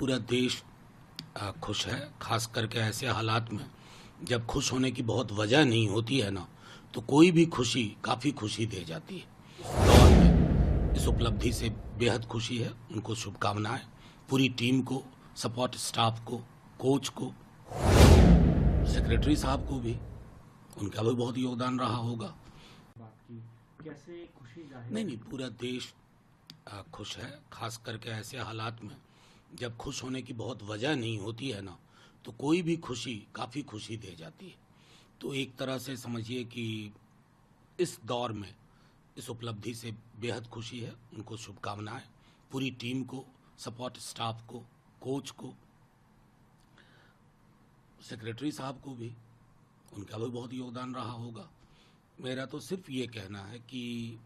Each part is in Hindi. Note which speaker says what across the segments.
Speaker 1: पूरा देश खुश है, खास करके ऐसे हालात में जब खुश होने की बहुत वजह नहीं होती है ना, तो कोई भी खुशी काफ़ी खुशी दे जाती है। दौर में इस उपलब्धि से बेहद खुशी है। उनको शुभकामनाएं, पूरी टीम को, सपोर्ट स्टाफ को, कोच को, सेक्रेटरी साहब को भी, उनका भी बहुत योगदान रहा होगा।
Speaker 2: बात की कैसे खुशी जाहिर
Speaker 1: नहीं, पूरा देश खुश है, खास करके ऐसे हालात में जब खुश होने की बहुत वजह नहीं होती है ना, तो कोई भी खुशी काफ़ी खुशी दे जाती है। तो एक तरह से समझिए कि इस दौर में इस उपलब्धि से बेहद खुशी है। उनको शुभकामनाएं, पूरी टीम को, सपोर्ट स्टाफ को, कोच को, सेक्रेटरी साहब को भी, उनका भी बहुत योगदान रहा होगा। मेरा तो सिर्फ ये कहना है कि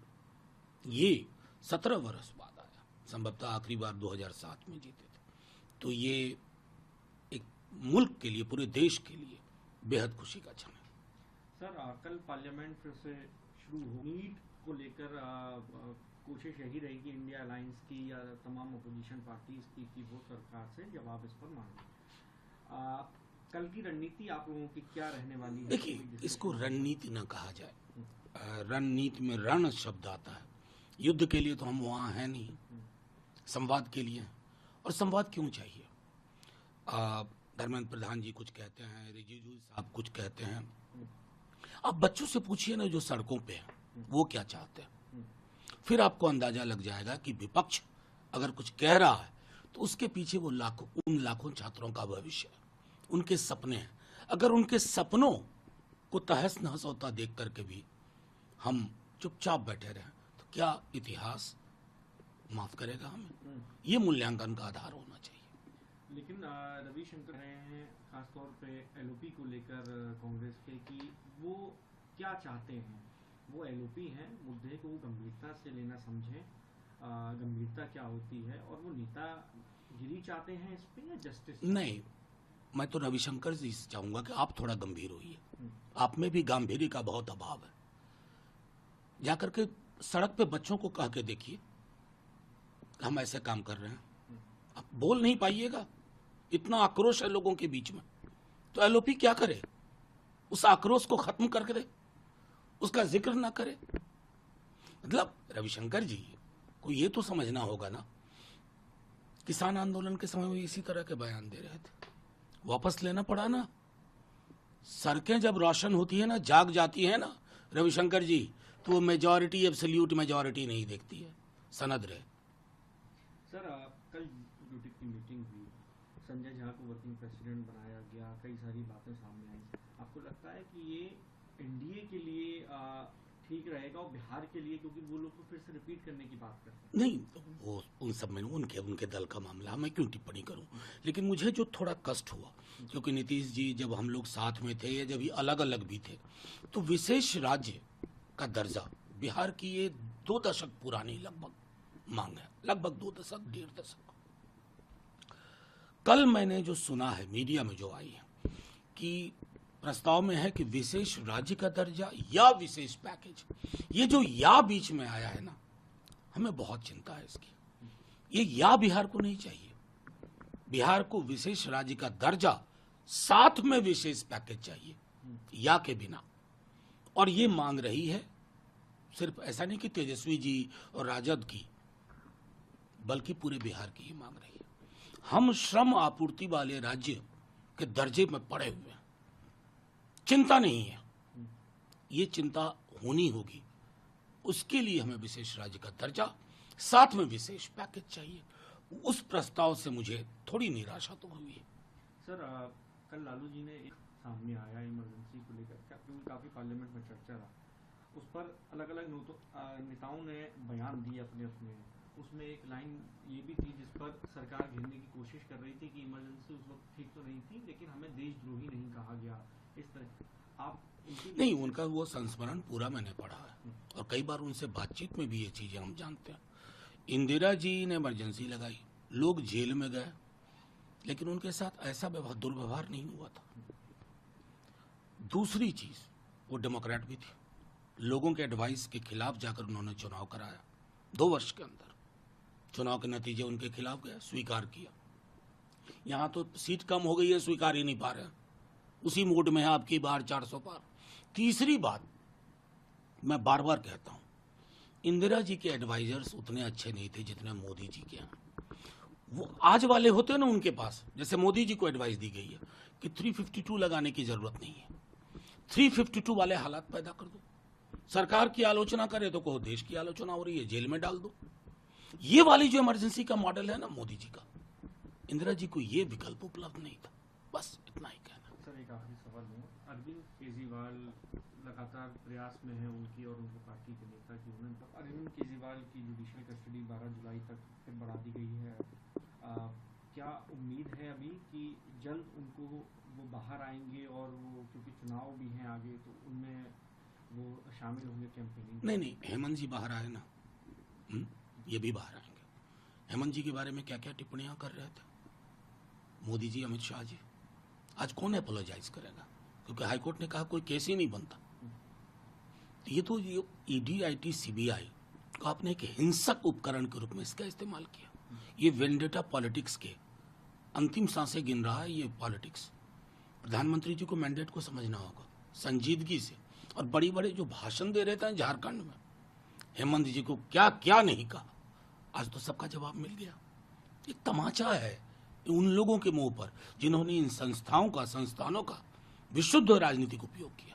Speaker 1: ये 17 वर्ष बाद आया, संभवतः आखिरी बार 2007 में जीते थे। तो ये एक मुल्क के लिए, पूरे देश के लिए बेहद खुशी का क्षण है।
Speaker 2: सर, कल पार्लियामेंट फिर से शुरू हो, नीट को लेकर कोशिश यही रहेगी इंडिया अलायंस की या तमाम अपोजिशन पार्टीज की कि वो सरकार से जवाब इस पर मांगे। कल की रणनीति आप लोगों की क्या रहने वाली है?
Speaker 1: देखिए, इसको रणनीति न कहा जाए। रणनीति में रण शब्द आता है। युद्ध के लिए तो हम वहाँ हैं नहीं, संवाद के लिए। और संवाद क्यों चाहिए? धर्मेंद्र प्रधान जी कुछ कहते हैं, रिजिजू साहब कुछ कहते हैं। आप बच्चों से पूछिए ना, जो सड़कों पे हैं, वो क्या चाहते हैं। फिर आपको अंदाजा लग जाएगा कि विपक्ष अगर कुछ कह रहा है तो उसके पीछे वो उन लाखों छात्रों का भविष्य है, उनके सपने हैं। अगर उनके सपनों को तहस नहस होता देख करके भी हम चुपचाप बैठे रहे तो क्या इतिहास माफ करेगा हमें? ये मूल्यांकन का आधार होना चाहिए।
Speaker 2: लेकिन रविशंकर रहे हैं खासतौर पे एलओपी को लेकर कांग्रेस के, कि वो क्या चाहते हैं। वो एलओपी हैं, मुद्दे को गंभीरता से लेना समझें, गंभीरता क्या होती है, और वो नेतागिरी चाहते हैं इस पे या जस्टिस?
Speaker 1: नहीं, मैं तो रविशंकर जी से चाहूंगा कि आप थोड़ा गंभीर होइए। आप में भी गांधीर्य का बहुत अभाव है। जाकर के सड़क पे बच्चों को कह के देखिए हम ऐसे काम कर रहे हैं। आप बोल नहीं पाइएगा, इतना आक्रोश है लोगों के बीच में। तो एलओपी क्या करे? उस आक्रोश को खत्म करके दे, उसका जिक्र ना करे। मतलब रविशंकर जी को ये तो समझना होगा ना, किसान आंदोलन के समय में इसी तरह के बयान दे रहे थे, वापस लेना पड़ा ना। सड़कें जब रोशन होती है ना, जाग जाती है ना रविशंकर जी, तो वो मेजॉरिटी, एब्सोल्यूट मेजॉरिटी नहीं देखती है, सनद रहे।
Speaker 2: सर, कल यूटी की मीटिंग हुई, संजय झा को वर्किंग प्रेसिडेंट बनाया गया, कई सारी बातें सामने आई। आपको लगता है कि ये एनडीए के लिए ठीक रहेगा और बिहार के लिए, क्योंकि वो लोग तो फिर से रिपीट करने की बात करते हैं?
Speaker 1: नहीं, वो उन सब में उनके दल का मामला, मैं क्यों टिप्पणी करूं। लेकिन मुझे जो थोड़ा कष्ट हुआ, क्योंकि नीतीश जी जब हम लोग साथ में थे या जब ये अलग अलग भी थे, तो विशेष राज्य का दर्जा बिहार की ये 2 दशक पुरानी लगभग मांग है, लगभग 2 दशक, 1.5 दशक। कल मैंने जो सुना है, मीडिया में जो आई है कि प्रस्ताव में है कि विशेष राज्य का दर्जा या विशेष पैकेज, ये जो या बीच में आया है ना, हमें बहुत चिंता है इसकी। ये या बिहार को नहीं चाहिए। बिहार को विशेष राज्य का दर्जा, साथ में विशेष पैकेज चाहिए, या के बिना। और ये मांग रही है सिर्फ ऐसा नहीं कि तेजस्वी जी और राजद की, बल्कि पूरे बिहार की ही मांग रही है। हम श्रम आपूर्ति वाले राज्य के दर्जे में पड़े हुए हैं, चिंता नहीं है। ये चिंता होनी होगी। उसके लिए हमें विशेष राज्य का दर्जा, साथ में विशेष पैकेज चाहिए। उस प्रस्ताव से मुझे थोड़ी निराशा तो हुई है।
Speaker 2: सर, कल लालू जी ने एक सामने आया इमरजेंसी को लेकर, क्योंकि काफी पार्लियामेंट में चर्चा रहा, उस पर अलग अलग नेताओं ने बयान दिए अपने अपने। उसमें एक लाइन ये भी थी जिस पर सरकार घेरने की कोशिश कर रही थी कि इमरजेंसी उस वक्त ठीक तो नहीं थी, लेकिन हमें देशद्रोही नहीं कहा गया। इस तरह आप
Speaker 1: नहीं, उनका वो संस्मरण पूरा मैंने पढ़ा है और कई बार उनसे बातचीत में भी ये चीजें हम जानते हैं। इंदिरा जी ने इमरजेंसी लगाई, लोग जेल में गए, लेकिन उनके साथ ऐसा दुर्व्यवहार नहीं हुआ था। दूसरी चीज, वो डेमोक्रेट भी थी। लोगों के एडवाइस के खिलाफ जाकर उन्होंने चुनाव कराया। 2 वर्ष के अंदर चुनाव के नतीजे उनके खिलाफ गया, स्वीकार किया। यहाँ तो सीट कम हो गई है, स्वीकार ही नहीं पा रहे हैं, उसी मूड में है आपकी बार 400 पार। तीसरी बात मैं बार बार कहता हूँ, इंदिरा जी के एडवाइजर्स उतने अच्छे नहीं थे जितने मोदी जी के हैं। वो आज वाले होते हैं ना उनके पास, जैसे मोदी जी को एडवाइस दी गई है कि 352 लगाने की जरूरत नहीं है, 352 वाले हालात पैदा कर दो। सरकार की आलोचना करे तो कहो देश की आलोचना हो रही है, जेल में डाल दो। ये वाली जो इमरजेंसी का मॉडल है ना मोदी जी का, इंदिरा जी को ये विकल्प उपलब्ध नहीं था। बस इतना ही कहना।
Speaker 2: सर एक आखिरी सवाल है, अरविंद केजरीवाल लगातार प्रयास में है उनकी और उनकी पार्टी के नेता की, उन्होंने अरविंद केजरीवाल की जुडिशियल कस्टडी 12 जुलाई तक फिर बढ़ा दी गई है। क्या उम्मीद है अभी कि जल्द उनको वो बाहर आएंगे, और वो क्योंकि चुनाव भी हैं आगे तो उनमें वो शामिल होंगे कैंपेनिंग?
Speaker 1: नहीं, हेमंत जी बाहर आए ना, ये भी बाहर आएंगे। हेमंत जी के बारे में क्या क्या टिप्पणियां कर रहे थे मोदी जी, अमित शाह जी। आज कौन अपोलोजाइज करेगा, क्योंकि हाईकोर्ट ने कहा कोई केस ही नहीं बनता। ये तो ये ईडी, आईटी, सीबीआई को आपने एक हिंसक उपकरण के रूप में इसका इस्तेमाल किया। ये वेंडेटा पॉलिटिक्स के अंतिम सांसें गिन रहा है ये पॉलिटिक्स। प्रधानमंत्री जी को मैंडेट को समझना होगा संजीदगी से, और बड़ी बड़े जो भाषण दे रहे थे झारखंड में, हेमंत जी को क्या क्या नहीं कहा, आज तो सबका जवाब मिल गया। एक तमाचा है उन लोगों के मुंह पर जिन्होंने इन संस्थाओं का, संस्थानों का विशुद्ध राजनीतिक उपयोग किया।